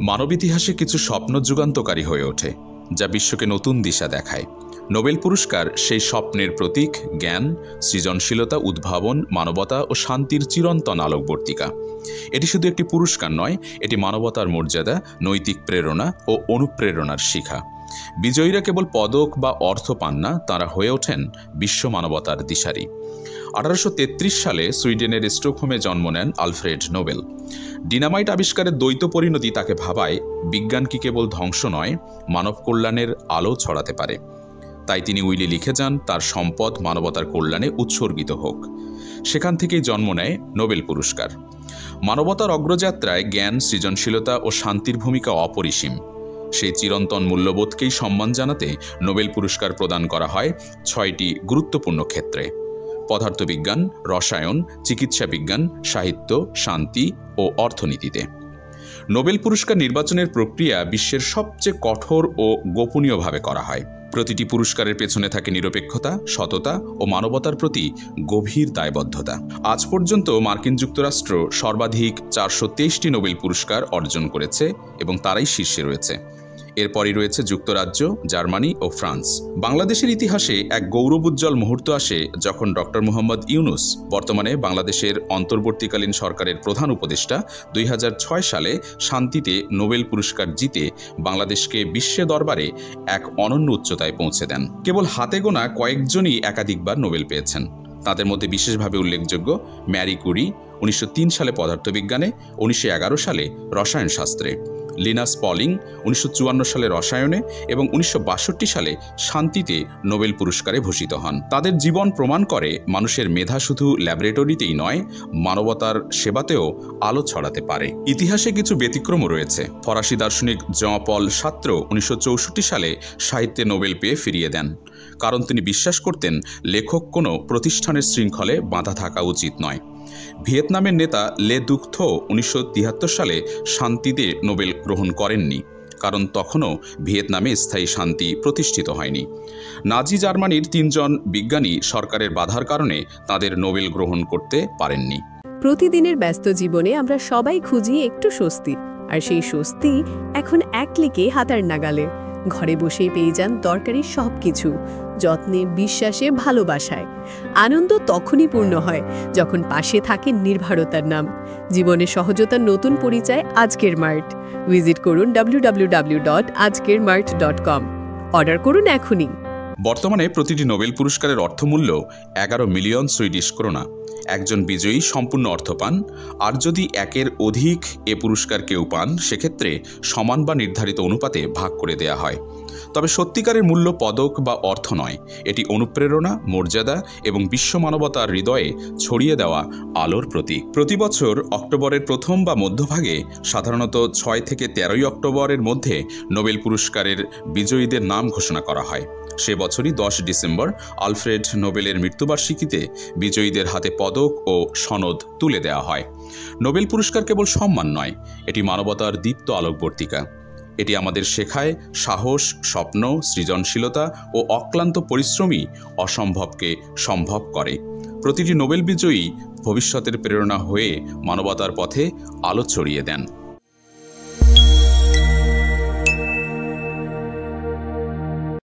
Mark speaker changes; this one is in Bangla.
Speaker 1: মানব ইতিহাসে কিছু স্বপ্ন যুগান্তকারী হয়ে ওঠে, যা বিশ্বকে নতুন দিশা দেখায়। নোবেল পুরস্কার সেই স্বপ্নের প্রতীক, জ্ঞান, সৃজনশীলতা, উদ্ভাবন, মানবতা ও শান্তির চিরন্তন আলোকবর্তিকা। এটি শুধু একটি পুরস্কার নয়, এটি মানবতার মর্যাদা, নৈতিক প্রেরণা ও অনুপ্রেরণার শিখা। বিজয়ীরা কেবল পদক বা অর্থ পান না, তাঁরা হয়ে ওঠেন বিশ্ব মানবতার দিশারি। 1833 সালে সুইডেনের স্টকহোমে জন্ম নেন আলফ্রেড নোবেল। ডিনামাইট আবিষ্কারের দ্বৈত পরিণতি তাকে ভাবায় বিজ্ঞান কি কেবল ধ্বংস নয়, মানব কল্যাণের আলো ছড়াতে পারে। তাই তিনি উইলে লিখে যান, তার সম্পদ মানবতার কল্যাণে উৎসর্গিত হোক। সেখান থেকেই জন্ম নেয় নোবেল পুরস্কার। মানবতার অগ্রযাত্রায় জ্ঞান, সৃজনশীলতা ও শান্তির ভূমিকা অপরিসীম। সেই চিরন্তন মূল্যবোধকেই সম্মান জানাতে নোবেল পুরস্কার প্রদান করা হয় 6টি গুরুত্বপূর্ণ ক্ষেত্রে: পদার্থবিজ্ঞান, রসায়ন, চিকিৎসা বিজ্ঞান, সাহিত্য, শান্তি ও অর্থনীতিতে। নোবেল পুরস্কার নির্বাচনের প্রক্রিয়া বিশ্বের সবচেয়ে কঠোর ও গোপনীয়ভাবে করা হয়। প্রতিটি পুরস্কারের পেছনে থাকে নিরপেক্ষতা, সততা ও মানবতার প্রতি গভীর দায়বদ্ধতা। আজ পর্যন্ত মার্কিন যুক্তরাষ্ট্র সর্বাধিক 423টি নোবেল পুরস্কার অর্জন করেছে এবং তারাই শীর্ষে রয়েছে। এরপরই রয়েছে যুক্তরাজ্য, জার্মানি ও ফ্রান্স। বাংলাদেশের ইতিহাসে এক গৌরবোজ্জ্বল মুহূর্ত আসে যখন ডক্টর মুহাম্মদ ইউনূস, বর্তমানে বাংলাদেশের অন্তর্বর্তীকালীন সরকারের প্রধান উপদেষ্টা, 2006 সালে শান্তিতে নোবেল পুরস্কার জিতে বাংলাদেশকে বিশ্ব দরবারে এক অনন্য উচ্চতায় পৌঁছে দেন। কেবল হাতে গোনা কয়েকজনই একাধিকবার নোবেল পেয়েছেন। তাদের মধ্যে বিশেষভাবে উল্লেখযোগ্য ম্যারি কুরি 1903 সালে পদার্থবিজ্ঞানে, 1911 সালে রসায়ন শাস্ত্রে, লিনাস পলিং 1954 সালে রসায়নে এবং 1962 সালে শান্তিতে নোবেল পুরস্কারে ভূষিত হন। তাদের জীবন প্রমাণ করে মানুষের মেধা শুধু ল্যাবরেটরিতেই নয়, মানবতার সেবাতেও আলো ছড়াতে পারে। ইতিহাসে কিছু ব্যতিক্রমও রয়েছে। ফরাসি দার্শনিক জঁ পল সার্ত্র 1964 সালে সাহিত্যে নোবেল পেয়ে ফিরিয়ে দেন, কারণ তিনি বিশ্বাস করতেন লেখক কোনো প্রতিষ্ঠানের শৃঙ্খলে বাঁধা থাকা উচিত নয়। ভিয়েতনামের নেতা লে দুক থো 1973 সালে শান্তিতে নোবেল গ্রহণ করেননি, কারণ তখনও ভিয়েতনামে স্থায়ী শান্তি প্রতিষ্ঠিত হয়নি। নাজি জার্মানির 3 জন বিজ্ঞানী সরকারের বাধার কারণে তাদের নোবেল গ্রহণ করতে পারেননি।
Speaker 2: প্রতিদিনের ব্যস্ত জীবনে আমরা সবাই খুঁজি একটু স্বস্তি, আর সেই স্বস্তি এখন এক ক্লিকে হাতের নাগালে। ঘরে বসেই পেয়ে যান দরকারি সব কিছু, যত্নে, বিশ্বাসে, ভালোবাসায়। আনন্দ তখনই পূর্ণ হয় যখন পাশে থাকে নির্ভরতার নাম। জীবনে সহজতার নতুন পরিচয় আজকের মার্ট। ভিজিট করুন www.ajkermart.com। অর্ডার করুন এখনই।
Speaker 1: বর্তমানে প্রতিটি নোবেল পুরস্কারের অর্থমূল্য 11 মিলিয়ন সুইডিশ ক্রোনা। একজন বিজয়ী সম্পূর্ণ অর্থ পান, আর যদি একের অধিক এ পুরস্কার কেউ পান, সেক্ষেত্রে সমান বা নির্ধারিত অনুপাতে ভাগ করে দেয়া হয়। তবে সত্যিকারের মূল্য পদক বা অর্থ নয়, এটি অনুপ্রেরণা, মর্যাদা এবং বিশ্ব মানবতার হৃদয়ে ছড়িয়ে দেওয়া আলোর প্রতীক। প্রতি বছর অক্টোবরের প্রথম বা মধ্যভাগে, সাধারণত 6 থেকে 13 অক্টোবরের মধ্যে নোবেল পুরস্কারের বিজয়ীদের নাম ঘোষণা করা হয়। সে বছরই 10 ডিসেম্বর আলফ্রেড নোবেলের মৃত্যুবার্ষিকীতে বিজয়ীদের হাতে পদক ও সনদ তুলে দেওয়া হয়। নোবেল পুরস্কার কেবল সম্মান নয়, এটি মানবতার দীপ্ত আলোকবর্তিকা। এটি আমাদের শেখায় সাহস, স্বপ্ন, সৃজনশীলতা ও অক্লান্ত পরিশ্রমই অসম্ভবকে সম্ভব করে। প্রতিটি নোবেল বিজয়ী ভবিষ্যতের প্রেরণা হয়ে মানবতার পথে আলো ছড়িয়ে দেন।